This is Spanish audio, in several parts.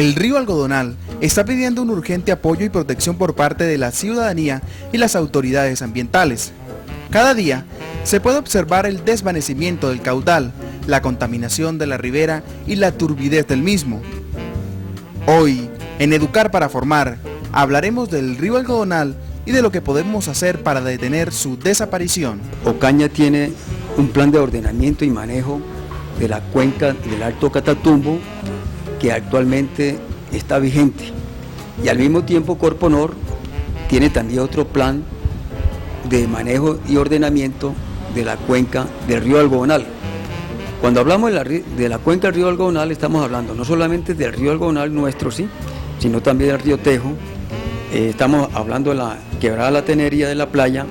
El río Algodonal está pidiendo un urgente apoyo y protección por parte de la ciudadanía y las autoridades ambientales. Cada día se puede observar el desvanecimiento del caudal, la contaminación de la ribera y la turbidez del mismo. Hoy, en Educar para Formar, hablaremos del río Algodonal y de lo que podemos hacer para detener su desaparición. Ocaña tiene un plan de ordenamiento y manejo de la cuenca del Alto Catatumbo que actualmente está vigente, y al mismo tiempo Corponor tiene también otro plan de manejo y ordenamiento de la cuenca del río Algodonal. Cuando hablamos de la cuenca del río Algodonal, estamos hablando no solamente del río Algodonal nuestro, sí, sino también del río Tejo. Estamos hablando de la quebrada La Tenería de la Playa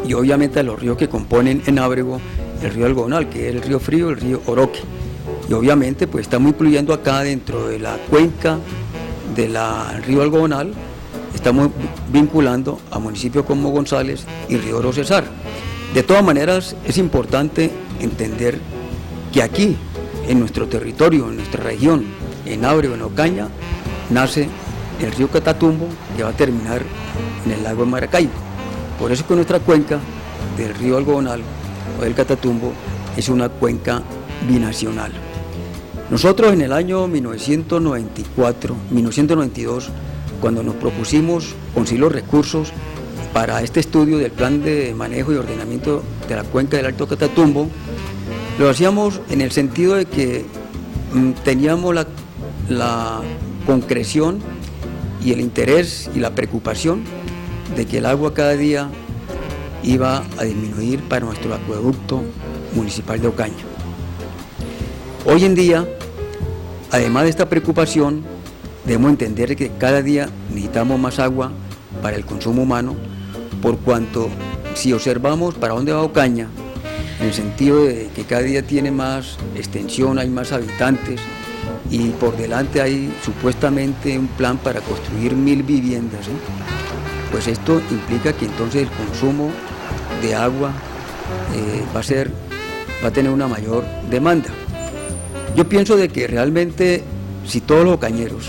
y obviamente de los ríos que componen en Ábrego el río Algodonal, que es el río Frío, el río Oroque. Y obviamente pues estamos incluyendo acá dentro de la cuenca del río Algodonal, estamos vinculando a municipios como González y Río Oro Cesar. De todas maneras es importante entender que aquí, en nuestro territorio, en nuestra región, en Ábrego, en Ocaña, nace el río Catatumbo, que va a terminar en el lago de Maracaibo. Por eso que nuestra cuenca del río Algodonal o del Catatumbo es una cuenca binacional. Nosotros en el año 1992, cuando nos propusimos conseguir los recursos para este estudio del plan de manejo y ordenamiento de la cuenca del Alto Catatumbo, lo hacíamos en el sentido de que teníamos la concreción y el interés y la preocupación de que el agua cada día iba a disminuir para nuestro acueducto municipal de Ocaña. Hoy en día, además de esta preocupación, debemos entender que cada día necesitamos más agua para el consumo humano, por cuanto si observamos para dónde va Ocaña, en el sentido de que cada día tiene más extensión, hay más habitantes y por delante hay supuestamente un plan para construir 1000 viviendas, ¿sí? Pues esto implica que entonces el consumo de agua va a tener una mayor demanda. Yo pienso de que realmente si todos los ocañeros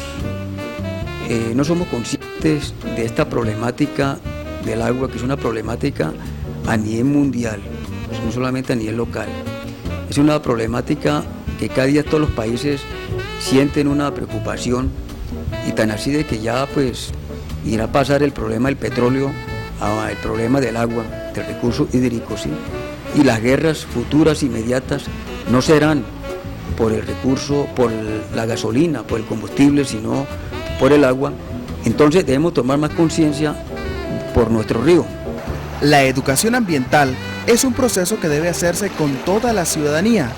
no somos conscientes de esta problemática del agua, que es una problemática a nivel mundial, no solamente a nivel local, es una problemática que cada día todos los países sienten una preocupación, y tan así de que ya pues irá a pasar el problema del petróleo al problema del agua, del recurso hídrico, ¿sí? Y las guerras futuras inmediatas no serán por el recurso, por la gasolina, por el combustible, sino por el agua. Entonces debemos tomar más conciencia por nuestro río. La educación ambiental es un proceso que debe hacerse con toda la ciudadanía,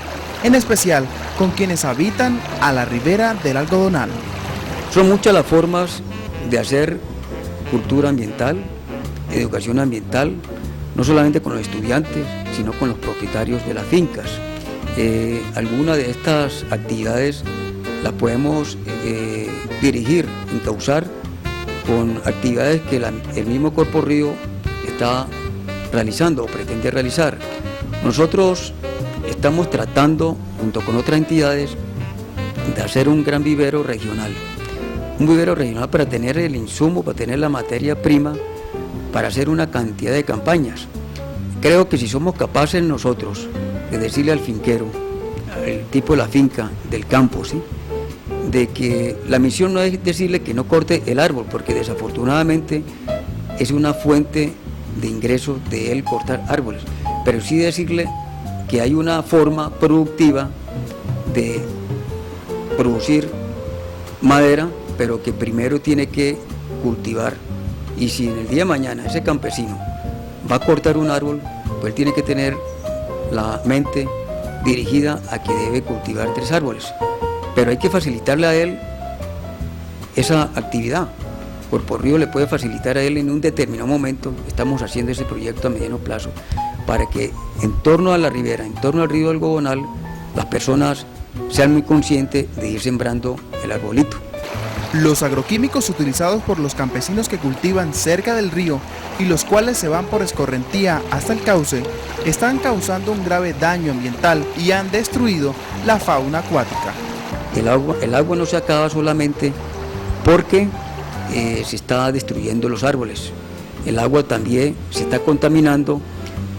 en especial con quienes habitan a la ribera del Algodonal. Son muchas las formas de hacer cultura ambiental, educación ambiental, no solamente con los estudiantes, sino con los propietarios de las fincas. Algunas de estas actividades las podemos dirigir, encauzar con actividades que el mismo Corpo Río está realizando o pretende realizar. Nosotros estamos tratando, junto con otras entidades, de hacer un gran vivero regional. Un vivero regional para tener el insumo, para tener la materia prima, para hacer una cantidad de campañas. Creo que si somos capaces nosotros de decirle al finquero, el tipo de la finca, del campo, ¿sí?, de que la misión no es decirle que no corte el árbol, porque desafortunadamente es una fuente de ingresos de él cortar árboles, pero sí decirle que hay una forma productiva de producir madera, pero que primero tiene que cultivar. Y si en el día de mañana ese campesino va a cortar un árbol, pues él tiene que tener la mente dirigida a que debe cultivar 3 árboles. Pero hay que facilitarle a él esa actividad. Corpo Río le puede facilitar a él en un determinado momento. Estamos haciendo ese proyecto a mediano plazo para que en torno a la ribera, en torno al río Algodonal, las personas sean muy conscientes de ir sembrando el arbolito. Los agroquímicos utilizados por los campesinos que cultivan cerca del río y los cuales se van por escorrentía hasta el cauce, están causando un grave daño ambiental y han destruido la fauna acuática. El agua no se acaba solamente porque se está destruyendo los árboles. El agua también se está contaminando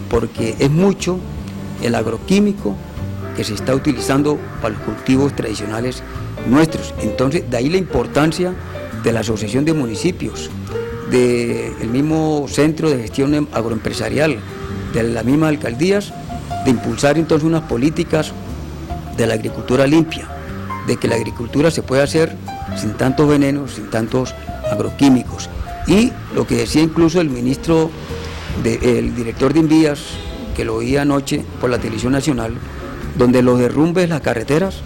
porque es mucho el agroquímico que se está utilizando para los cultivos tradicionales nuestros. Entonces, de ahí la importancia de la Asociación de Municipios, del mismo Centro de Gestión Agroempresarial, de las mismas alcaldías, de impulsar entonces unas políticas de la agricultura limpia, de que la agricultura se pueda hacer sin tantos venenos, sin tantos agroquímicos. Y lo que decía incluso el ministro, el director de Invías, que lo oí anoche por la televisión nacional, donde los derrumbes de las carreteras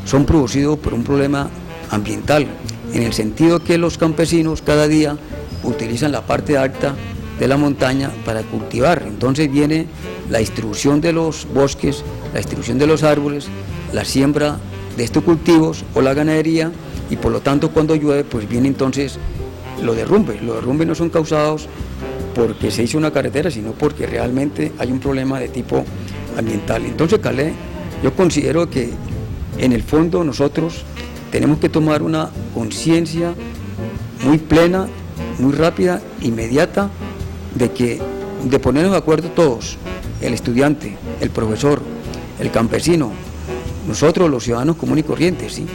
son producidos por un problema ambiental, en el sentido que los campesinos cada día utilizan la parte alta de la montaña para cultivar. Entonces viene la distribución de los bosques, la distribución de los árboles, la siembra de estos cultivos o la ganadería, y por lo tanto cuando llueve pues viene entonces los derrumbes. Los derrumbes no son causados porque se hizo una carretera, sino porque realmente hay un problema de tipo ambiental. Entonces, Calé, yo considero que en el fondo nosotros tenemos que tomar una conciencia muy plena, muy rápida, inmediata, de ponernos de acuerdo todos, el estudiante, el profesor, el campesino, nosotros los ciudadanos comunes y corrientes, ¿sí?,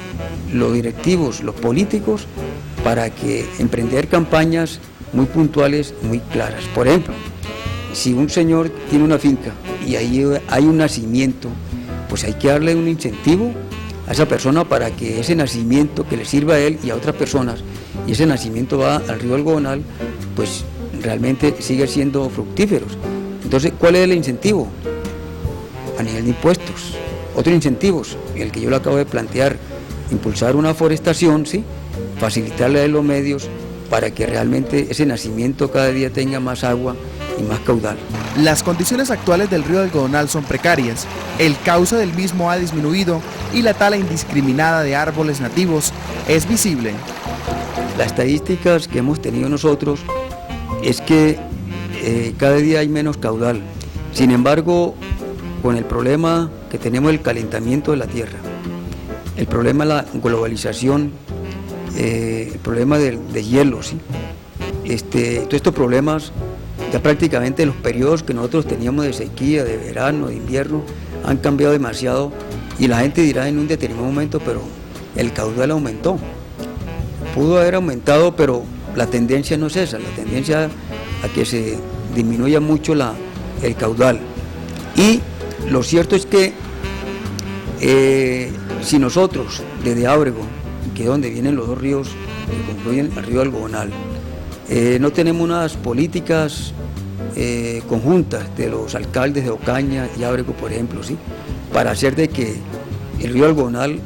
los directivos, los políticos, para que emprender campañas muy puntuales, muy claras. Por ejemplo, si un señor tiene una finca y ahí hay un nacimiento, pues hay que darle un incentivo a esa persona para que ese nacimiento que le sirva a él y a otras personas, y ese nacimiento va al río Algodonal, pues realmente sigue siendo fructíferos. Entonces, ¿cuál es el incentivo? A nivel de impuestos. Otros incentivos, el que yo le acabo de plantear, impulsar una forestación, ¿sí?, facilitarle los medios para que realmente ese nacimiento cada día tenga más agua y más caudal. Las condiciones actuales del río Algodonal son precarias, el cauce del mismo ha disminuido y la tala indiscriminada de árboles nativos es visible. Las estadísticas que hemos tenido nosotros es que cada día hay menos caudal. Sin embargo, con el problema que tenemos del calentamiento de la tierra, el problema de la globalización, el problema de hielo, ¿sí?, todos estos problemas, ya prácticamente los periodos que nosotros teníamos de sequía, de verano, de invierno, han cambiado demasiado, y la gente dirá en un determinado momento, pero el caudal aumentó. Pudo haber aumentado, pero la tendencia no es esa, la tendencia a que se disminuya mucho el caudal. Y lo cierto es que si nosotros desde Ábrego, que es donde vienen los dos ríos que confluyen al río Algodonal, no tenemos unas políticas conjuntas de los alcaldes de Ocaña y Ábrego, por ejemplo, ¿sí?, para hacer de que el río Algodonal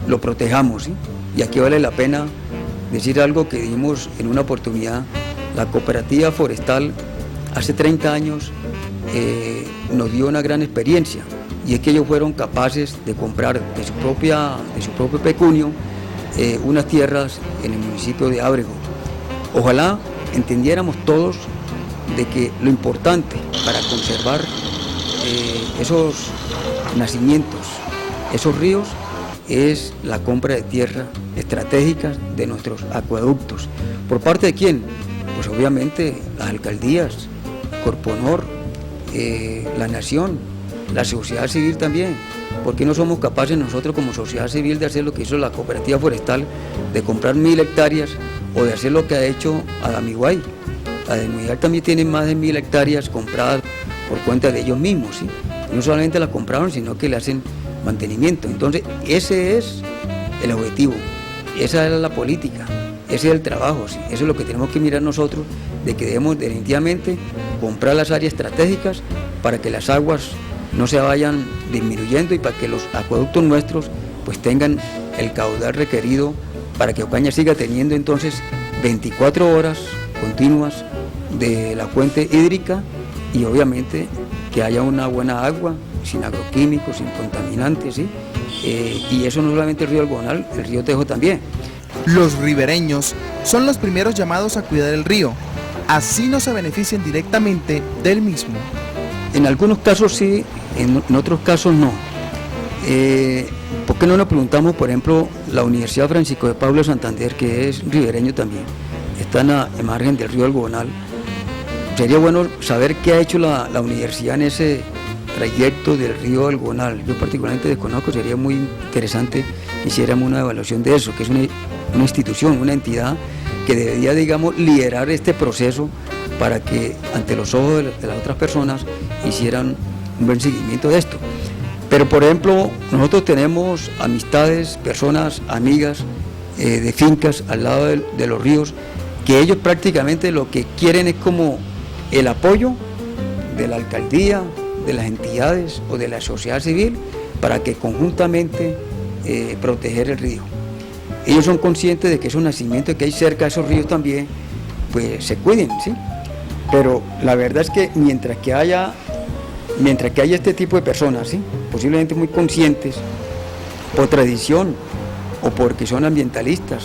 lo protejamos, ¿sí? Y aquí vale la pena decir algo que dijimos en una oportunidad. La cooperativa forestal hace 30 años nos dio una gran experiencia, y es que ellos fueron capaces de comprar de su propio pecunio unas tierras en el municipio de Ábrego. Ojalá entendiéramos todos de que lo importante para conservar esos nacimientos, esos ríos, es la compra de tierras estratégicas de nuestros acueductos. ¿Por parte de quién? Pues obviamente las alcaldías, Corponor, la nación, la sociedad civil también. ¿Por qué no somos capaces nosotros como sociedad civil de hacer lo que hizo la cooperativa forestal, de comprar 1000 hectáreas, o de hacer lo que ha hecho Adamiguay? Adamiguay también tiene más de 1000 hectáreas compradas por cuenta de ellos mismos, ¿sí? No solamente las compraron, sino que le hacen mantenimiento. Entonces, ese es el objetivo, esa es la política, ese es el trabajo, ¿sí? Eso es lo que tenemos que mirar nosotros, de que debemos definitivamente comprar las áreas estratégicas para que las aguas no se vayan disminuyendo y para que los acueductos nuestros pues tengan el caudal requerido para que Ocaña siga teniendo entonces 24 horas continuas de la fuente hídrica, y obviamente que haya una buena agua, sin agroquímicos, sin contaminantes, ¿sí? Y eso no solamente el río Algodonal, el río Tejo también. Los ribereños son los primeros llamados a cuidar el río, así no se benefician directamente del mismo. En algunos casos sí, en otros casos no. ¿Por qué no nos preguntamos, por ejemplo, la Universidad Francisco de Paula Santander, que es ribereño también, está en la margen del río Algodonal? Sería bueno saber qué ha hecho la universidad en ese trayecto del río Algodonal. Yo particularmente desconozco, sería muy interesante que hiciéramos una evaluación de eso, que es una institución, una entidad que debería, digamos, liderar este proceso para que ante los ojos de las otras personas hicieran un buen seguimiento de esto. Pero por ejemplo, nosotros tenemos amistades, personas, amigas de fincas al lado de los ríos, que ellos prácticamente lo que quieren es como el apoyo de la alcaldía, de las entidades o de la sociedad civil para que conjuntamente proteger el río. Ellos son conscientes de que esos nacimientos que hay cerca de esos ríos también pues se cuiden, ¿sí? Pero la verdad es que mientras que haya este tipo de personas, ¿sí?, posiblemente muy conscientes por tradición o porque son ambientalistas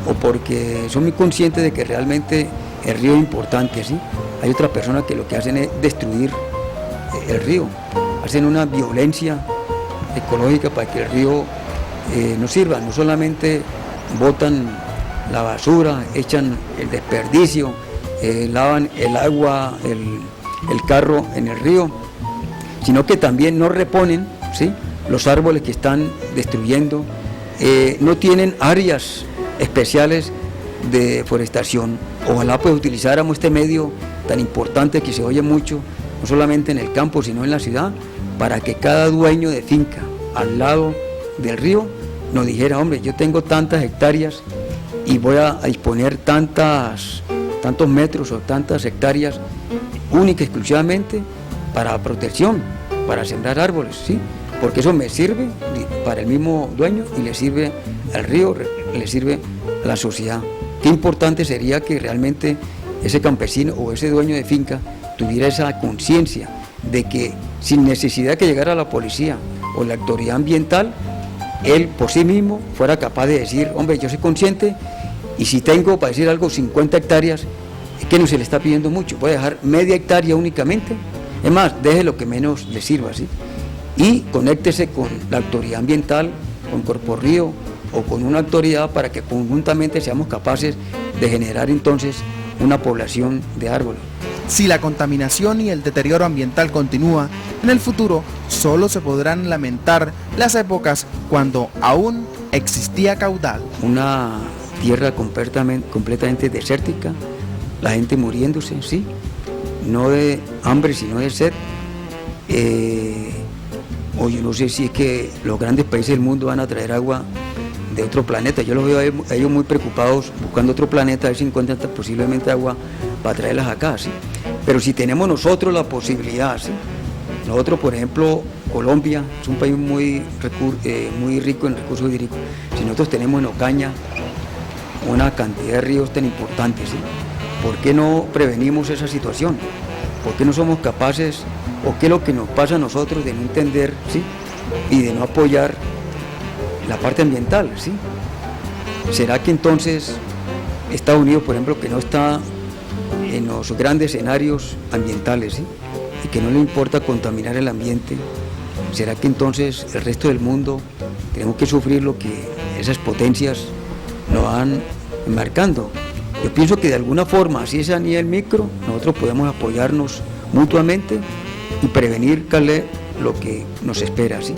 o porque son muy conscientes de que realmente el río es importante, ¿sí?, hay otras personas que lo que hacen es destruir el río, hacen una violencia ecológica para que el río no sirva, no solamente botan la basura, echan el desperdicio, lavan el agua, el carro en el río, sino que también no reponen, ¿sí?, los árboles que están destruyendo, no tienen áreas especiales de deforestación. Ojalá pues utilizáramos este medio tan importante que se oye mucho, no solamente en el campo, sino en la ciudad, para que cada dueño de finca al lado del río nos dijera, hombre, yo tengo tantas hectáreas y voy a disponer tantos metros o tantas hectáreas única y exclusivamente para protección, para sembrar árboles, ¿sí?, porque eso me sirve para el mismo dueño y le sirve al río, le sirve a la sociedad. Qué importante sería que realmente ese campesino o ese dueño de finca tuviera esa conciencia de que sin necesidad que llegara la policía o la autoridad ambiental, él por sí mismo fuera capaz de decir, hombre, yo soy consciente y si tengo, para decir algo, 50 hectáreas, es que no se le está pidiendo mucho, voy a dejar media hectárea únicamente, es más, deje lo que menos le sirva, ¿sí?, y conéctese con la autoridad ambiental, con Corporrío o con una autoridad para que conjuntamente seamos capaces de generar entonces una población de árboles. Si la contaminación y el deterioro ambiental continúa, en el futuro solo se podrán lamentar las épocas cuando aún existía caudal. Una tierra completamente desértica, la gente muriéndose, sí, no de hambre sino de sed. O yo no sé si es que los grandes países del mundo van a traer agua de otro planeta. Yo los veo a ellos muy preocupados buscando otro planeta, a ver si encuentran posiblemente agua para traerlas acá, ¿sí? Pero si tenemos nosotros la posibilidad, ¿sí? Nosotros, por ejemplo, Colombia es un país muy rico en recursos hídricos. Si nosotros tenemos en Ocaña una cantidad de ríos tan importantes, ¿sí?, ¿por qué no prevenimos esa situación? ¿Por qué no somos capaces, o qué es lo que nos pasa a nosotros de no entender, ¿sí?, y de no apoyar la parte ambiental, ¿sí? ¿Será que entonces Estados Unidos, por ejemplo, que no está en los grandes escenarios ambientales, ¿sí?, y que no le importa contaminar el ambiente, será que entonces el resto del mundo tenemos que sufrir lo que esas potencias nos van marcando? Yo pienso que de alguna forma, así es a nivel micro, nosotros podemos apoyarnos mutuamente y prevenir, Calé, lo que nos espera, ¿sí?